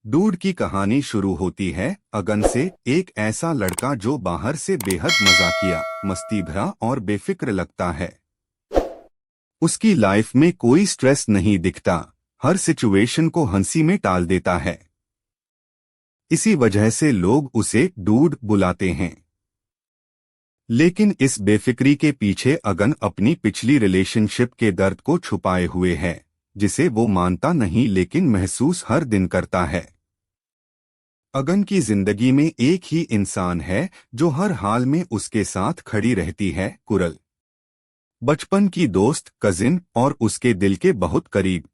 Dude की कहानी शुरू होती है अगन से, एक ऐसा लड़का जो बाहर से बेहद मजाकिया, मस्ती भरा और बेफिक्र लगता है। उसकी लाइफ में कोई स्ट्रेस नहीं दिखता, हर सिचुएशन को हंसी में टाल देता है। इसी वजह से लोग उसे डूड बुलाते हैं। लेकिन इस बेफिक्री के पीछे अगन अपनी पिछली रिलेशनशिप के दर्द को छुपाए हुए है, जिसे वो मानता नहीं लेकिन महसूस हर दिन करता है। अगन की जिंदगी में एक ही इंसान है जो हर हाल में उसके साथ खड़ी रहती है, कुरल। बचपन की दोस्त, कजिन और उसके दिल के बहुत करीब।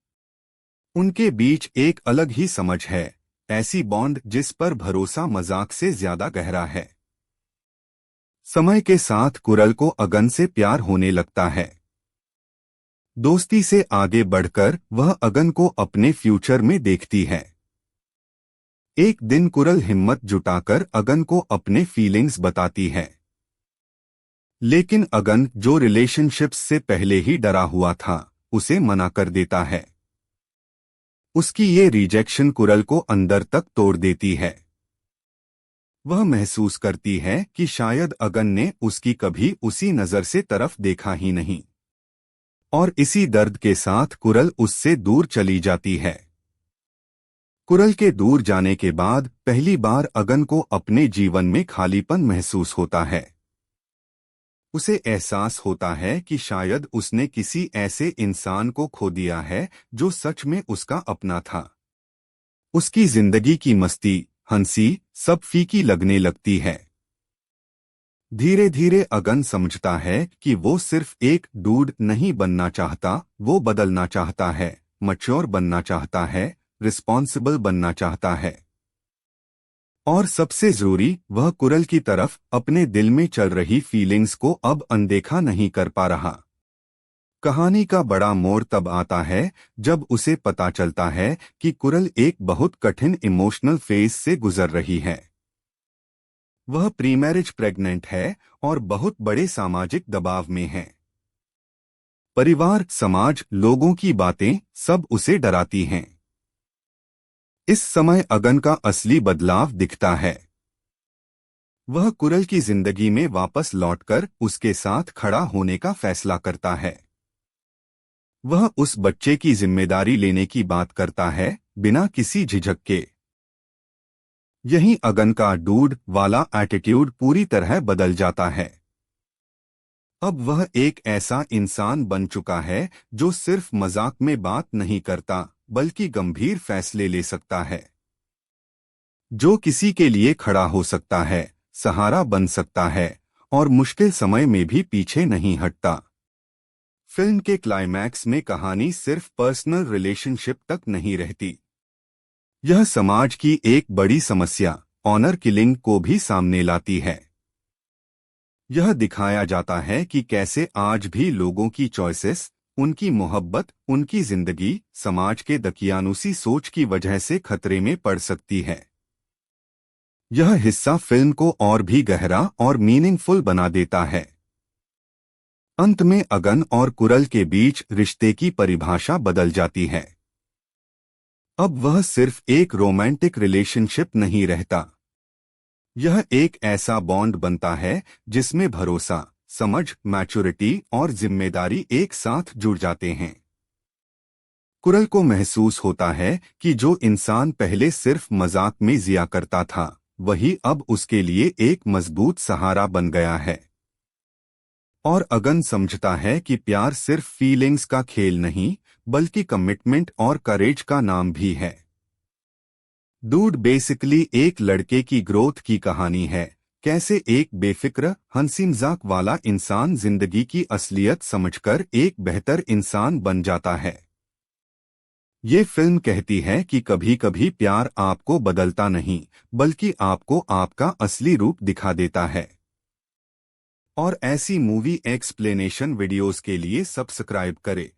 उनके बीच एक अलग ही समझ है, ऐसी बॉन्ड जिस पर भरोसा मजाक से ज्यादा गहरा है। समय के साथ कुरल को अगन से प्यार होने लगता है। दोस्ती से आगे बढ़कर वह अगन को अपने फ्यूचर में देखती है। एक दिन कुरल हिम्मत जुटाकर अगन को अपने फीलिंग्स बताती है। लेकिन अगन, जो रिलेशनशिप्स से पहले ही डरा हुआ था, उसे मना कर देता है। उसकी ये रिजेक्शन कुरल को अंदर तक तोड़ देती है। वह महसूस करती है कि शायद अगन ने उसकी कभी उसी नजर से तरफ देखा ही नहीं, और इसी दर्द के साथ कुरल उससे दूर चली जाती है। कुरल के दूर जाने के बाद पहली बार अगन को अपने जीवन में खालीपन महसूस होता है। उसे एहसास होता है कि शायद उसने किसी ऐसे इंसान को खो दिया है जो सच में उसका अपना था। उसकी जिंदगी की मस्ती, हंसी सब फीकी लगने लगती है। धीरे धीरे अगन समझता है कि वो सिर्फ एक डूड नहीं बनना चाहता, वो बदलना चाहता है, मैच्योर बनना चाहता है, रिस्पॉन्सिबल बनना चाहता है। और सबसे जरूरी, वह कुरल की तरफ अपने दिल में चल रही फीलिंग्स को अब अनदेखा नहीं कर पा रहा। कहानी का बड़ा मोड़ तब आता है जब उसे पता चलता है कि कुरल एक बहुत कठिन इमोशनल फेज से गुजर रही है। वह प्री मैरिज प्रेग्नेंट है और बहुत बड़े सामाजिक दबाव में है। परिवार, समाज, लोगों की बातें सब उसे डराती हैं। इस समय अगन का असली बदलाव दिखता है। वह कुरल की जिंदगी में वापस लौटकर उसके साथ खड़ा होने का फैसला करता है। वह उस बच्चे की जिम्मेदारी लेने की बात करता है, बिना किसी झिझक के। यहीं अगन का डूड वाला एटीट्यूड पूरी तरह बदल जाता है। अब वह एक ऐसा इंसान बन चुका है जो सिर्फ मजाक में बात नहीं करता, बल्कि गंभीर फैसले ले सकता है। जो किसी के लिए खड़ा हो सकता है, सहारा बन सकता है और मुश्किल समय में भी पीछे नहीं हटता। फिल्म के क्लाइमैक्स में कहानी सिर्फ पर्सनल रिलेशनशिप तक नहीं रहती। यह समाज की एक बड़ी समस्या, ऑनर किलिंग, को भी सामने लाती है। यह दिखाया जाता है कि कैसे आज भी लोगों की चॉइसेस, उनकी मोहब्बत, उनकी जिंदगी समाज के दकियानुसी सोच की वजह से खतरे में पड़ सकती है। यह हिस्सा फिल्म को और भी गहरा और मीनिंगफुल बना देता है। अंत में अगन और कुरल के बीच रिश्ते की परिभाषा बदल जाती है। अब वह सिर्फ एक रोमांटिक रिलेशनशिप नहीं रहता। यह एक ऐसा बॉन्ड बनता है जिसमें भरोसा, समझ, मैच्योरिटी और जिम्मेदारी एक साथ जुड़ जाते हैं। कुरल को महसूस होता है कि जो इंसान पहले सिर्फ मजाक में जिया करता था, वही अब उसके लिए एक मजबूत सहारा बन गया है। और अगन समझता है कि प्यार सिर्फ फीलिंग्स का खेल नहीं, बल्कि कमिटमेंट और करेज का नाम भी है। डूड बेसिकली एक लड़के की ग्रोथ की कहानी है, कैसे एक बेफिक्र, हंसी मजाक वाला इंसान जिंदगी की असलियत समझकर एक बेहतर इंसान बन जाता है। ये फिल्म कहती है कि कभी कभी प्यार आपको बदलता नहीं, बल्कि आपको आपका असली रूप दिखा देता है। और ऐसी मूवी एक्सप्लेनेशन वीडियोस के लिए सब्सक्राइब करें।